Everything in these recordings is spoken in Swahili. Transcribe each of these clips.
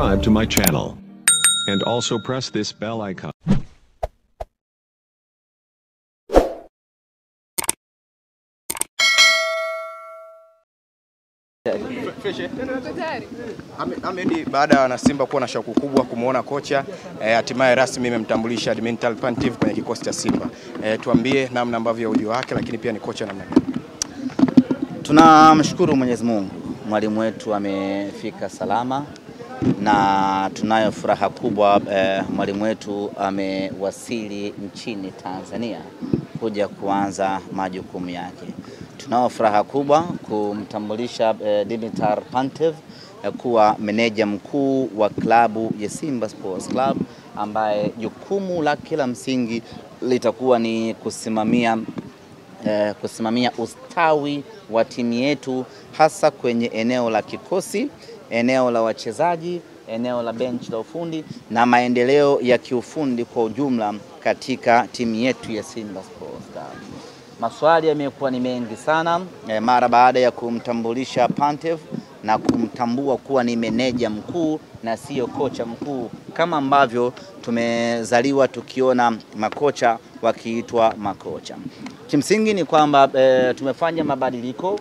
subscribe to my channel. And also press this bell icon. Ahmed, baada ya Wanasimba kuwa na shauku kubwa kumuona kocha, hatimaye rasmi imemtambulisha Dimitar Pantev kwenye kikosi cha Simba. Tuambie namna ambavyo ujio wake, lakini pia ni kocha namna gani? Tunamshukuru Mwenyezi Mungu, mwalimu wetu amefika salama na tunayo furaha kubwa. Mwalimu wetu amewasili nchini Tanzania kuja kuanza majukumu yake. Tunao furaha kubwa kumtambulisha Dimitar Pantev kuwa meneja mkuu wa klabu ya Simba Sports Club, ambaye jukumu la kila msingi litakuwa ni kusimamia ustawi wa timu yetu, hasa kwenye eneo la kikosi, eneo la wachezaji, eneo la bench la ufundi na maendeleo ya kiufundi kwa ujumla katika timu yetu ya Simba Sports Club. Maswali yamekuwa ni mengi sana mara baada ya kumtambulisha Pantev na kumtambua kuwa ni meneja mkuu na sio kocha mkuu, kama ambavyo tumezaliwa tukiona makocha wakiitwa makocha. Kimsingi ni kwamba tumefanya mabadiliko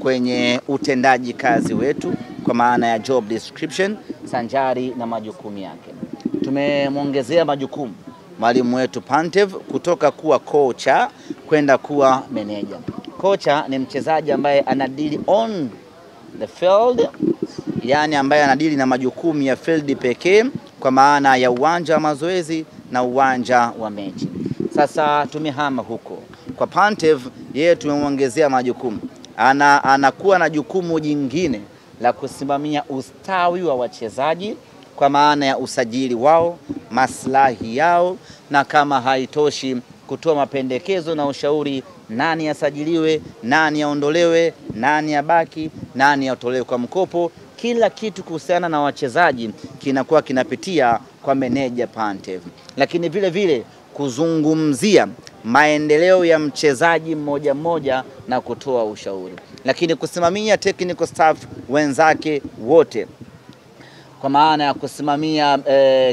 kwenye utendaji kazi wetu, kwa maana ya job description sanjari na majukumu yake. Tumemwongezea majukumu mwalimu wetu Pantev kutoka kuwa kocha kwenda kuwa meneja. Kocha ni mchezaji ambaye anadili on the field, yani ambaye anadili na majukumu ya field pekee, kwa maana ya uwanja wa mazoezi na uwanja wa mechi. Sasa tumehama huko kwa Pantev, yeye tumemwongezea majukumu. Anakuwa na jukumu jingine la kusimamia ustawi wa wachezaji, kwa maana ya usajili wao, maslahi yao, na kama haitoshi kutoa mapendekezo na ushauri, nani asajiliwe, nani aondolewe, nani abaki, nani atolewe kwa mkopo. Kila kitu kuhusiana na wachezaji kinakuwa kinapitia kwa meneja Pantev, lakini vile vile kuzungumzia maendeleo ya mchezaji mmoja mmoja na kutoa ushauri, lakini kusimamia technical staff wenzake wote, kwa maana ya kusimamia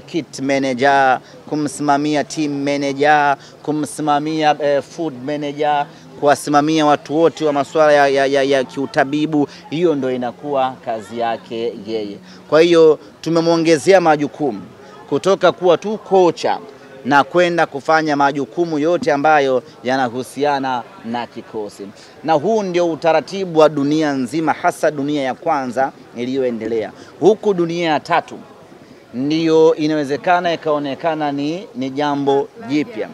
kit manager, kumsimamia team manager, kumsimamia food manager, kuwasimamia watu wote wa masuala ya kiutabibu. Hiyo ndio inakuwa kazi yake yeye. Kwa hiyo tumemwongezea majukumu kutoka kuwa tu kocha na kwenda kufanya majukumu yote ambayo yanahusiana na kikosi. Na huu ndio utaratibu wa dunia nzima, hasa dunia ya kwanza iliyoendelea. Huku dunia ya tatu ndio inawezekana ikaonekana ni jambo jipya,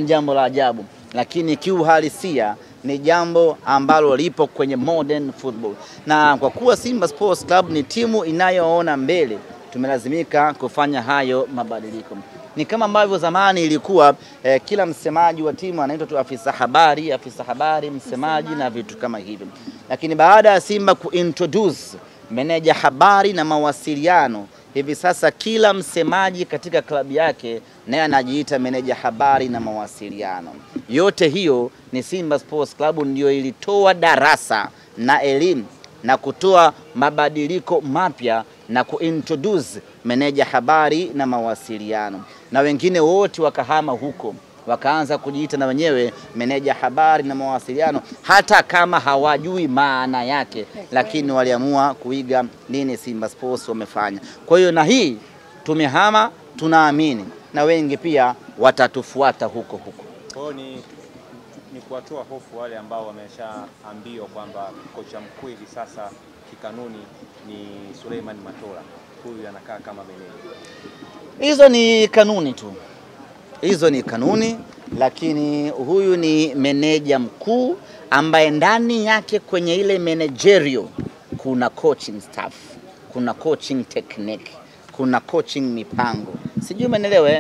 jambo la ajabu, lakini kiuhalisia ni jambo ambalo lipo kwenye modern football. Na kwa kuwa Simba Sports Club ni timu inayoona mbele, tumelazimika kufanya hayo mabadiliko. Ni kama ambavyo zamani ilikuwa kila msemaji wa timu anaitwa tu afisa habari, msemaji na vitu kama hivyo. Lakini baada ya Simba kuintroduce meneja habari na mawasiliano, hivi sasa kila msemaji katika klabu yake naye anajiita meneja habari na mawasiliano. Yote hiyo ni Simba Sports Club ndio ilitoa darasa na elimu na kutoa mabadiliko mapya na kuintroduce meneja habari na mawasiliano, na wengine wote wakahama huko, wakaanza kujiita na wenyewe meneja habari na mawasiliano, hata kama hawajui maana yake, lakini waliamua kuiga nini Simba Sports wamefanya. Kwa hiyo na hii tumehama, tunaamini na wengi pia watatufuata huko. Kwa hiyo ni kuwatoa hofu wale ambao wameshaambiwa kwamba kocha mkuu hivi sasa kikanuni ni Suleiman Matola, huyu anakaa kama meneja. Hizo ni kanuni tu. Hizo ni kanuni, lakini huyu ni meneja mkuu ambaye ndani yake kwenye ile managerial kuna coaching staff, kuna coaching technique, kuna coaching mipango. Sijui umeelewa?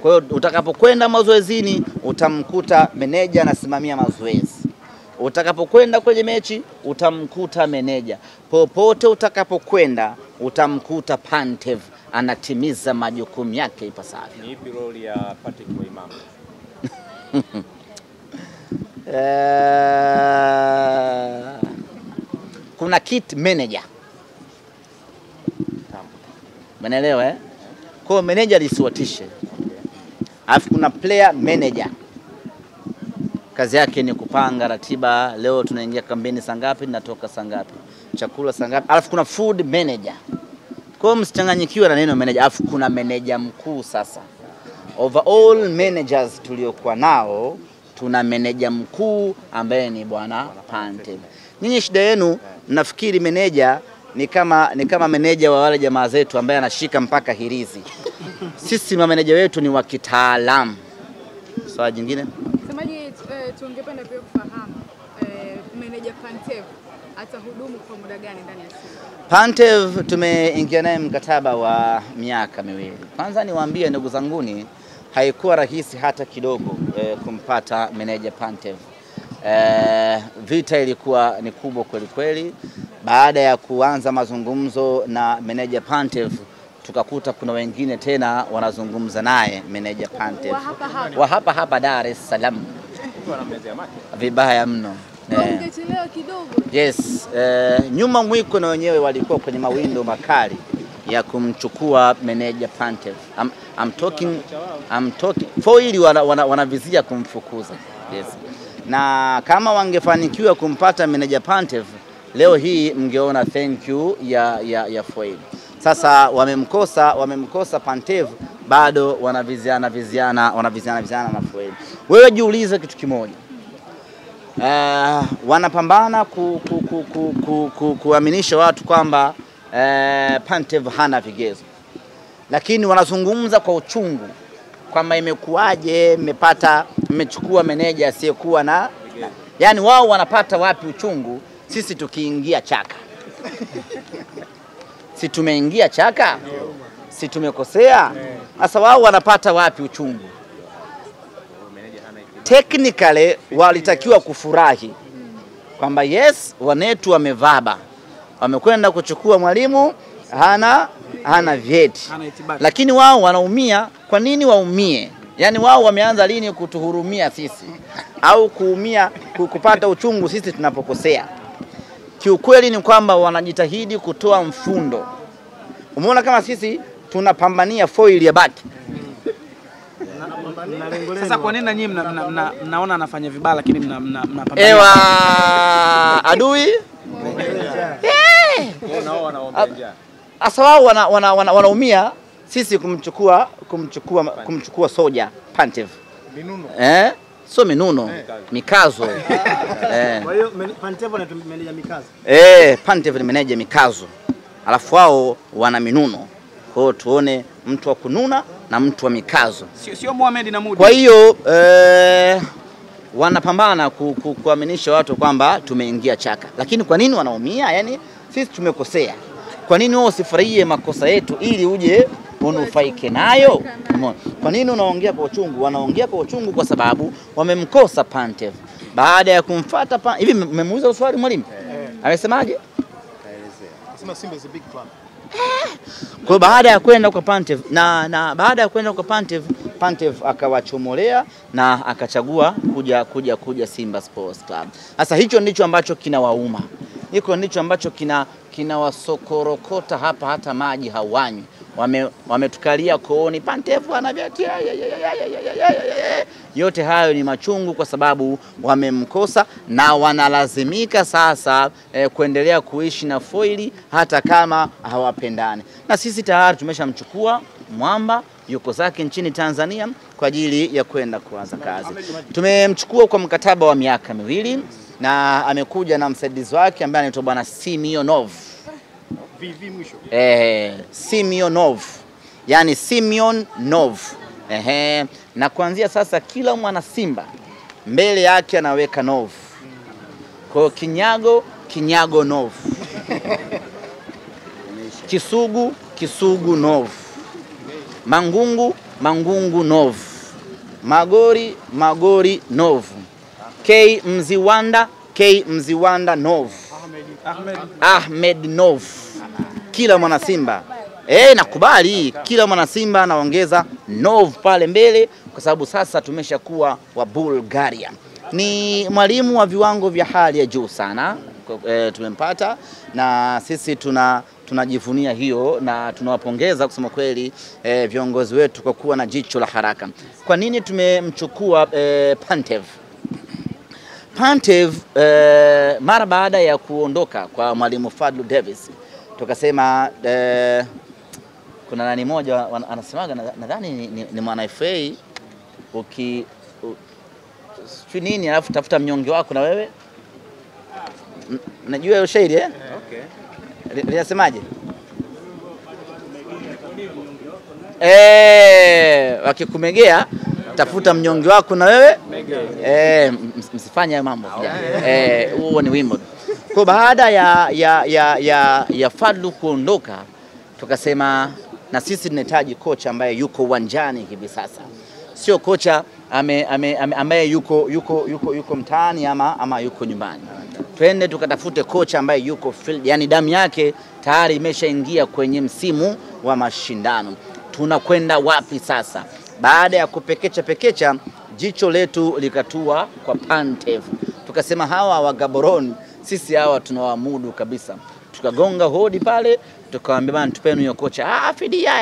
Kwa hiyo utakapokwenda mazoezini utamkuta meneja anasimamia mazoezi. Utakapokwenda kwenye mechi utamkuta meneja. Popote utakapokwenda utamkuta Pantev anatimiza majukumu yake ipasavyo. Ni ipi role ya Patrick Waimama? Kuna kit manager Umeelewa eh? Kwa manager lisiwatishe. Alafu kuna player manager. Kazi yake ni kupanga ratiba, leo tunaingia kambini saa ngapi, natoka saa ngapi, chakula saa ngapi. Alafu kuna food manager. Kwa hiyo msichanganyikiwe na neno manager. Alafu kuna manager mkuu sasa. Overall managers tuliokuwa nao, tuna manager mkuu ambaye ni Bwana Pantev. Nyinyi shida yenu mnafikiri manager ni kama manager wa wale jamaa zetu ambaye anashika mpaka hirizi. Sisi mameneja wetu ni wa kitaalamu. Swali jingine? Semaji, tungependa pia kufahamu manager Pantev atahudumu kwa muda gani ndani ya Simba? Pantev tumeingia naye mkataba wa miaka 2. Kwanza niwaambie ndugu zanguni, haikuwa rahisi hata kidogo kumpata manager Pantev. Vita ilikuwa ni kubwa kweli kweli. Baada ya kuanza mazungumzo na manager Pantev, tukakuta kuna wengine tena wanazungumza naye manager Pantev wa hapa Dar es Salaam. Vibaya mno. Ungechelewa kidogo. Yes, nyuma mwiko na wenyewe walikuwa kwenye mawindo makali ya kumchukua manager Pantev. I'm talking foili wanavizia kumfukuza. Yes. Na kama wangefanikiwa kumpata manager Pantev, leo hii mngeona thank you ya foili. Sasa wamemkosa Pantev, bado wanaviziana na foili. Wewe jiulize kitu kimoja. Wanapambana kuaminisha watu kwamba Pantev hana vigezo, lakini wanazungumza kwa uchungu kwamba imekuwaje mmechukua meneja asiyekuwa na, yani wao wanapata wapi uchungu? Sisi tukiingia chaka, si tumeingia chaka, si tumekosea? Sasa wao wanapata wapi uchungu? Technically walitakiwa kufurahi kwamba yes, wanetu wamevaba, wamekwenda kuchukua mwalimu hana vyeti, lakini wao wanaumia. Kwa nini waumie? Yani wao wameanza lini kutuhurumia sisi au kuumia kupata uchungu sisi tunapokosea? Kiukweli ni kwamba wanajitahidi kutoa mfundo. Umeona kama sisi tunapambania foil ya bati. Sasa kwa nini nyinyi mnaona anafanya vibaya lakini mnapambana? Ewa adui. Nao wanaombea. Asa wao wanaumia sisi kumchukua soja Pantev. Minuno. So minuno, mikazo. Kwa hiyo Pantev ni meneja mikazo. Pantev ni meneja mikazo. Alafu wao wana minuno. Kwa hiyo tuone mtu wa kununa na mtu wa mikazo. Sio Mohamed na Mudi. Kwa hiyo wanapambana kuaminisha watu kwamba tumeingia chaka. Lakini kwa nini wanaumia? Yani sisi tumekosea. Kwa nini wao usifurahie makosa yetu ili uje unufaike nayo? Kwa nini unaongea kwa uchungu? Wanaongea kwa uchungu kwa sababu wamemkosa Pantev. Baada ya kumfuata hivi mmemuuliza swali mwalimu? Amesemaje? Anasema Simba is a big club. Kwa baada ya kwenda kwa Pantev na baada ya kwenda kwa Pantev akawachomolea na akachagua kuja Simba Sports Club. Sasa hicho ndicho ambacho kinawauma. Hiko ndicho ambacho kinawasokorokota hapa, hata maji hawanywi. Wametukalia kooni, Pantev anavyati. Yote hayo ni machungu kwa sababu wamemkosa na wanalazimika sasa kuendelea kuishi na foili hata kama hawapendani. Na sisi tayari tumeshamchukua mwamba, yuko zake nchini Tanzania kwa ajili ya kwenda kuanza kazi. Tumemchukua kwa mkataba wa miaka 2 na amekuja na msaidizi wake ambaye anaitwa Bwana Simionov. Mwisho. Simionov. Yani Simionov. Na kuanzia sasa kila mwana Simba mbele yake anaweka Nov. Kwa hiyo Kinyago Nov. Kisugu Nov. Mangungu Nov. Magori Nov. K Mziwanda Nov. Ahmed Nov. Kila mwana Simba. Nakubali kila mwana Simba anaongeza Nov pale mbele kwa sababu sasa tumeshakuwa wa Bulgaria. Ni mwalimu wa viwango vya hali ya juu sana tumempata, na sisi tunajivunia hiyo na tunawapongeza kusema kweli viongozi wetu kwa kuwa na jicho la haraka. Kwa nini tumemchukua Pantev? Pantev mara baada ya kuondoka kwa mwalimu Fadlu Davis tukasema kuna nani moja anasemaga nadhani ni mwana FA nini alafu tafuta mnyonge wako na wewe najua hiyo shairi Okay. Linasemaje? Wakikumegea tafuta mnyonge wako na wewe msifanye mambo. Huo ni wimbo. Kwa baada ya Fadlu kuondoka tukasema na sisi tunahitaji kocha ambaye yuko uwanjani hivi sasa. Sio kocha ambaye yuko mtaani ama yuko nyumbani. Twende tukatafute kocha ambaye yuko field, yani damu yake tayari imeshaingia kwenye msimu wa mashindano. Tunakwenda wapi sasa? Baada ya kupekecha jicho letu likatua kwa Pantev. Tukasema hawa wa Gaborone sisi hawa tunawaamudu kabisa. Tukagonga hodi pale, tukawaambia bana tupeni hiyo kocha. Fidia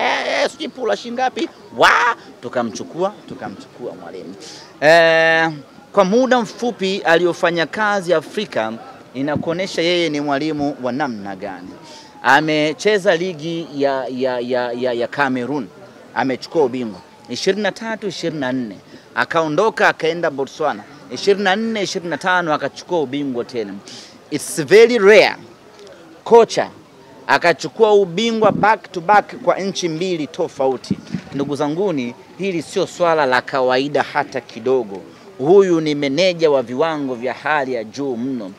sijipula shingapi? Tukamchukua mwalimu. Kwa muda mfupi aliyofanya kazi Afrika inakuonesha yeye ni mwalimu wa namna gani. Amecheza ligi ya Cameroon, amechukua ubingwa 23-24, akaondoka akaenda Botswana 24-25 akachukua ubingwa tena. It's very rare kocha akachukua ubingwa back to back kwa nchi mbili tofauti. Ndugu zanguni, hili sio swala la kawaida hata kidogo. Huyu ni meneja wa viwango vya hali ya juu mno.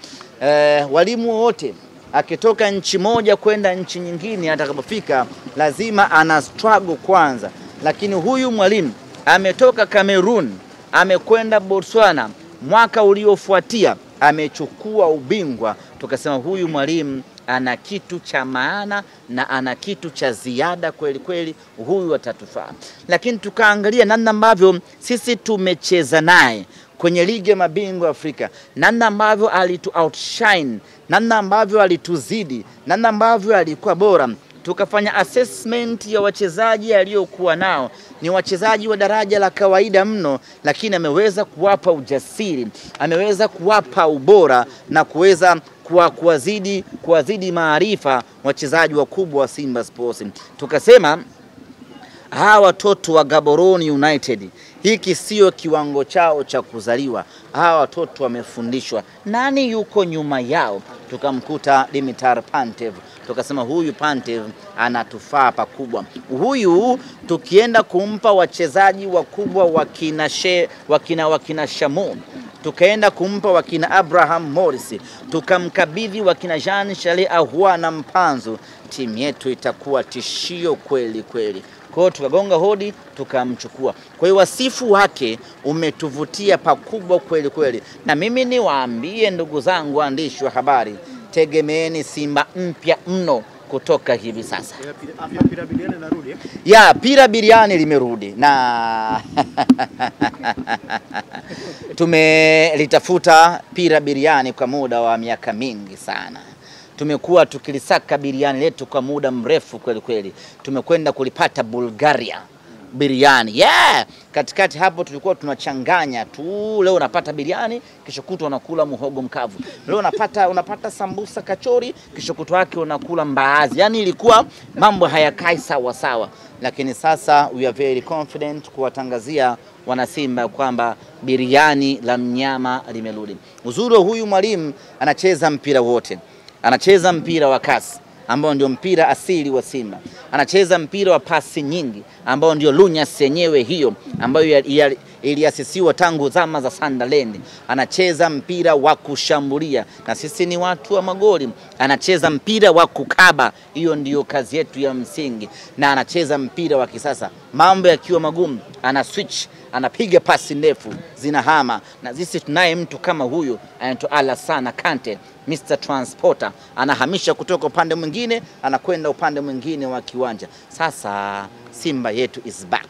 Walimu wote akitoka nchi moja kwenda nchi nyingine atakapofika lazima ana struggle kwanza. Lakini huyu mwalimu ametoka Cameroon, amekwenda Botswana, mwaka uliofuatia amechukua ubingwa. Tukasema huyu mwalimu ana kitu cha maana na ana kitu cha ziada kweli kweli, huyu atatufaa. Lakini tukaangalia namna ambavyo sisi tumecheza naye kwenye ligi ya mabingwa Afrika, namna ambavyo alitu outshine, namna ambavyo alituzidi, namna ambavyo alikuwa bora. Tukafanya assessment ya wachezaji aliokuwa nao. Ni wachezaji wa daraja la kawaida mno, lakini ameweza kuwapa ujasiri, ameweza kuwapa ubora na kuweza kuwazidi maarifa wachezaji wakubwa wa Simba Sports. Tukasema hawa watoto wa Gaborone United, hiki sio kiwango chao cha kuzaliwa. Hawa watoto wamefundishwa. Nani yuko nyuma yao? Tukamkuta Dimitar Pantev. Tukasema huyu Pantev anatufaa pakubwa. Huyu tukienda kumpa wachezaji wakubwa wakina Shamu, tukaenda kumpa wakina Abraham Morris, tukamkabidhi wakina Jean Charles Ahoua na Mpanzu, timu yetu itakuwa tishio kweli kweli. Kwa hiyo tukagonga hodi tukamchukua. Kwa hiyo wasifu wake umetuvutia pakubwa kweli kweli. Na mimi niwaambie ndugu zangu waandishi wa habari, tegemeeni Simba mpya mno kutoka hivi sasa. Pira Biriani narudi. Pira Biriani limerudi na tumelitafuta Pira Biriani kwa muda wa miaka mingi sana. Tumekuwa tukilisaka biriani letu kwa muda mrefu kweli kweli. Tumekwenda kulipata Bulgaria biriani. Katikati hapo tulikuwa tunachanganya tu. Leo unapata biriani, kesho kutwa unakula muhogo mkavu. Leo unapata sambusa kachori, kesho kutwa yake unakula mbaazi. Yani ilikuwa mambo hayakai sawa sawa. Lakini sasa we are very confident kuwatangazia wanasimba kwamba biriani la mnyama limerudi. Uzuri huyu mwalimu anacheza mpira wote. Anacheza mpira wa kasi ambao ndio mpira asili wa Simba. Anacheza mpira wa pasi nyingi ambao ndio lunyas yenyewe hiyo ambayo iliasisiwa tangu zama za Sunderland. Anacheza mpira wa kushambulia na sisi ni watu wa magoli. Anacheza mpira wa kukaba, hiyo ndio kazi yetu ya msingi. Na anacheza mpira wa kisasa, mambo yakiwa magumu ana switch, anapiga pasi ndefu zinahama. Na sisi tunaye mtu kama huyu anaitwa Alassane Kante, Mr. Transporter, anahamisha kutoka upande mwingine anakwenda upande mwingine wa kiwanja. Sasa Simba yetu is back.